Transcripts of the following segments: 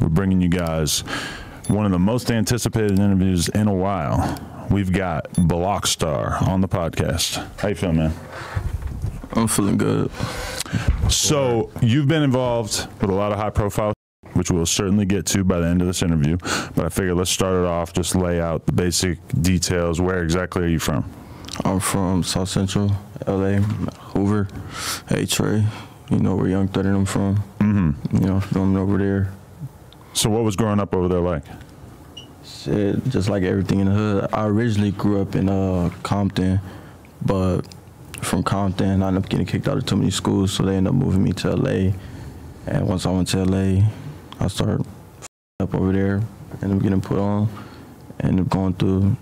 we're bringing you guys one of the most anticipated interviews in a while. We've got Blockstar on the podcast. How you feeling, man? I'm feeling good. So you've been involved with a lot of high-profile, which we'll certainly get to by the end of this interview. But I figured let's start it off, just lay out the basic details. Where exactly are you from? I'm from South Central, LA, Hoover. Hey, Trey. You know where Young Thug and I'm from. Mm-hmm. You know, filming over there. So what was growing up over there like? Shit, just like everything in the hood. I originally grew up in Compton, but from Compton, I ended up getting kicked out of too many schools, so they ended up moving me to LA. And once I went to LA, I started up over there, ended up getting put on, ended up going through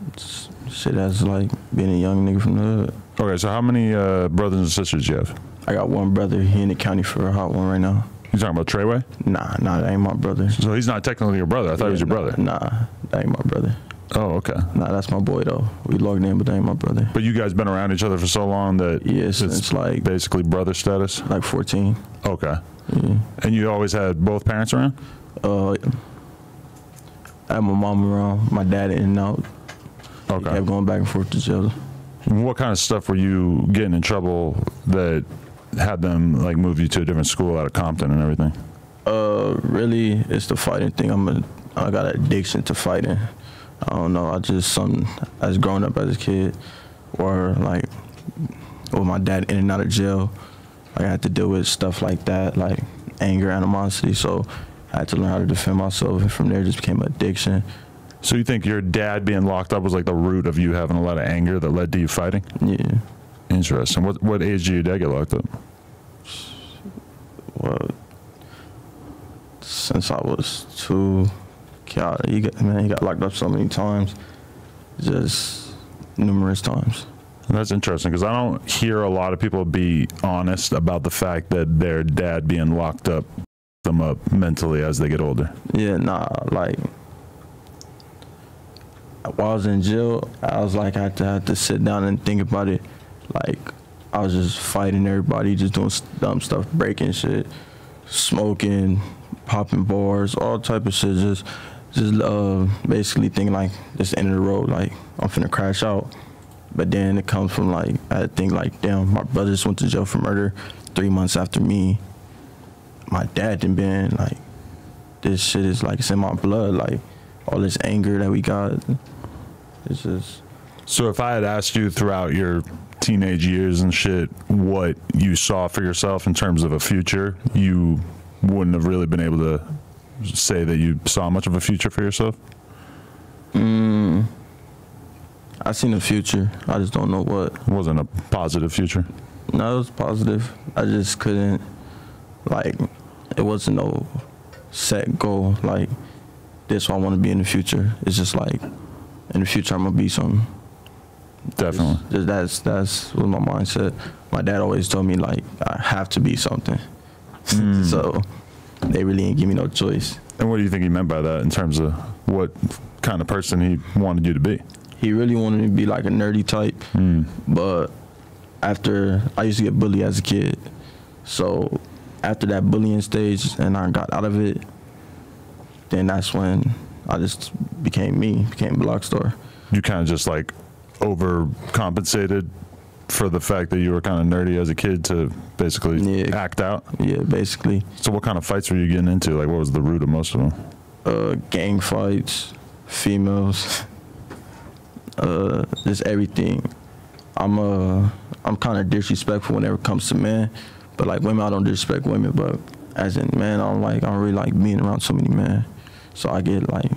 shit as like being a young nigga from the hood. Okay, so how many brothers and sisters do you have? I got one brother. He in the county for a hot one right now. You talking about Treyway? Nah, that ain't my brother. So he's not technically your brother. I thought he was your brother. Nah, that ain't my brother. Oh, okay. Nah, that's my boy though. We logged in, but that ain't my brother. But you guys been around each other for so long that it's like basically brother status? Like 14. Okay. Yeah. And you always had both parents around? I had my mom around, my dad in and out. Okay. Kept going back and forth to jail. What kind of stuff were you getting in trouble that had them like move you to a different school out of Compton and everything? Really, it's the fighting thing. I got an addiction to fighting. I don't know. I was growing up as a kid, or like with my dad in and out of jail, I had to deal with stuff like that, like anger, animosity. So I had to learn how to defend myself, and from there it just became an addiction. So you think your dad being locked up was like the root of you having a lot of anger that led to you fighting? Yeah. Interesting. What age did your dad get locked up? Well, since I was 2, he got locked up so many times, just numerous times. That's interesting because I don't hear a lot of people be honest about the fact that their dad being locked up them up mentally as they get older. Yeah, nah, like while I was in jail, I was like, I had to sit down and think about it. Like, I was just fighting everybody, just doing dumb stuff, breaking shit, smoking, popping bars, all type of shit. Just basically thinking like, this is the end of the road. Like, I'm finna crash out. But then it comes from like, I had to think like, damn, my brother just went to jail for murder 3 months after me. My dad done been like, this shit is like, it's in my blood. Like, all this anger that we got, it's just. So if I had asked you throughout your teenage years and shit what you saw for yourself in terms of a future, you wouldn't have really been able to say that you saw much of a future for yourself? I seen a future. I just don't know what. It wasn't a positive future? No, it was positive. I just couldn't, like, it wasn't no set goal, like, this is what I want to be in the future. It's just like, in the future, I'm going to be something. Definitely. That's what my mindset. My dad always told me, like, I have to be something. So they really didn't give me no choice. And what do you think he meant by that in terms of what kind of person he wanted you to be? He really wanted me to be like a nerdy type. But after, I used to get bullied as a kid. So after that bullying stage and I got out of it, then that's when I just became Blockstar. You kind of just like overcompensated for the fact that you were kind of nerdy as a kid to basically act out? Yeah, basically. So what kind of fights were you getting into? Like, what was the root of most of them? Gang fights, females, just everything. I'm kind of disrespectful whenever it comes to men, but like women, I don't disrespect women, but as in men, I don't really like being around so many men. So I get like,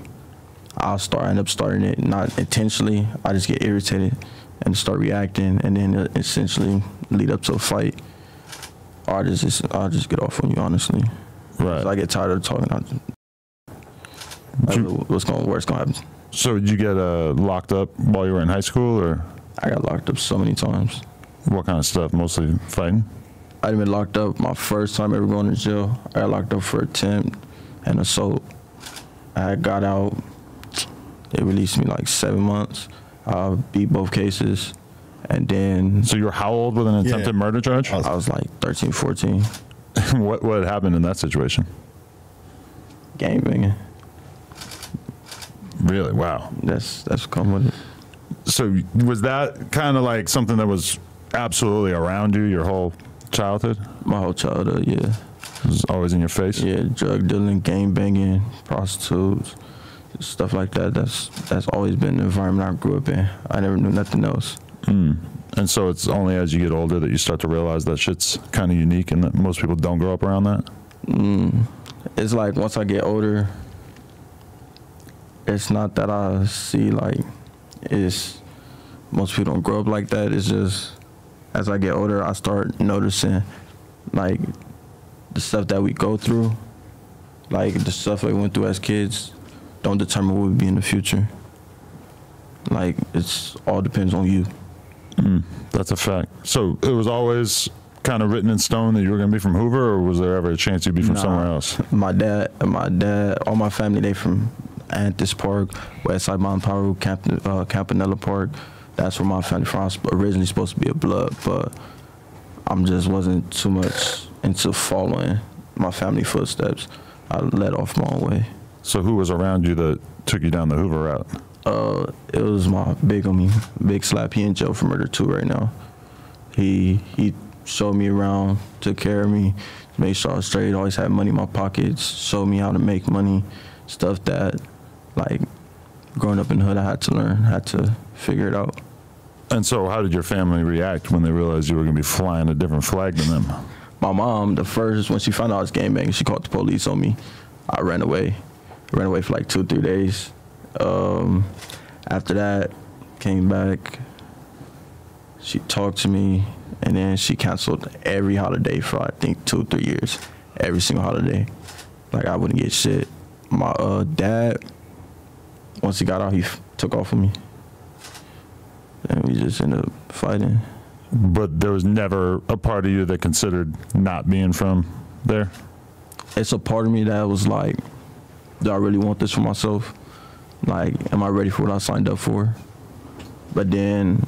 I end up starting it, not intentionally. I just get irritated and start reacting, and then essentially lead up to a fight. Or I'll just get off on you, honestly. Right. So I get tired of talking. What's going to happen? So did you get locked up while you were in high school, or? I got locked up so many times. What kind of stuff? Mostly fighting? I'd been locked up my first time ever going to jail. I got locked up for attempt and assault. I got out. They released me like 7 months. I beat both cases. And then... So you were how old with an attempted murder charge? I was like 13, 14. What happened in that situation? gang banging. Really? Wow. That's come with it. So was that kind of like something that was absolutely around you your whole childhood? My whole childhood, yeah. It was always in your face? Yeah, drug dealing, gang banging, prostitutes, stuff like that. That's always been the environment I grew up in. I never knew nothing else. Mm. And so it's only as you get older that you start to realize that shit's kind of unique and that most people don't grow up around that? It's like once I get older, it's not that I see like it's most people don't grow up like that. It's just as I get older, I start noticing like the stuff that we go through, like the stuff we went through as kids, don't determine what we'll be in the future. Like it's all depends on you. That's a fact. So it was always kind of written in stone that you were going to be from Hoover, or was there ever a chance you'd be from somewhere else? My dad, all my family, they from Antis Park, Westside Mountain Power, Campanella Park. That's where my family from. I was originally supposed to be a blood, but I'm just wasn't too much into following my family footsteps. I let off my own way. So who was around you that took you down the Hoover route? It was my big homie, Big Slap. He in jail for murder too right now. He showed me around, took care of me, made sure I was straight, always had money in my pockets, showed me how to make money, stuff that, like, growing up in the hood, I had to learn, had to figure it out. And so how did your family react when they realized you were going to be flying a different flag than them? My mom, when she found out I was gangbanging, she called the police on me. I ran away. I ran away for like 2-3 days. After that, came back, she talked to me, and then she canceled every holiday for I think 2-3 years. Every single holiday. Like I wouldn't get shit. My dad, once he got out, he took off with me. And we just ended up fighting. But there was never a part of you that considered not being from there? It's a part of me that was like, do I really want this for myself? Like, am I ready for what I signed up for? But then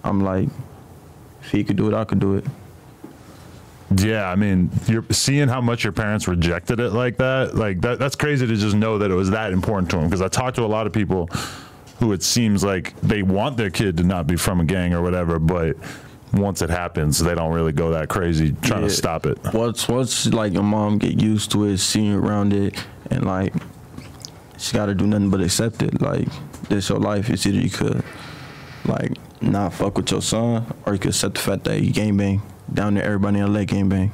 I'm like, if he could do it, I could do it. Yeah, I mean, you're seeing how much your parents rejected it like that. Like that's crazy to just know that it was that important to them. Because I talked to a lot of people who it seems like they want their kid to not be from a gang or whatever, but once it happens, they don't really go that crazy trying to stop it. Once like your mom get used to it, seeing around it, and like she got to do nothing but accept it. Like this your life. It's either you could like not fuck with your son, or you could accept the fact that you gangbang down there. Everybody in LA gangbang.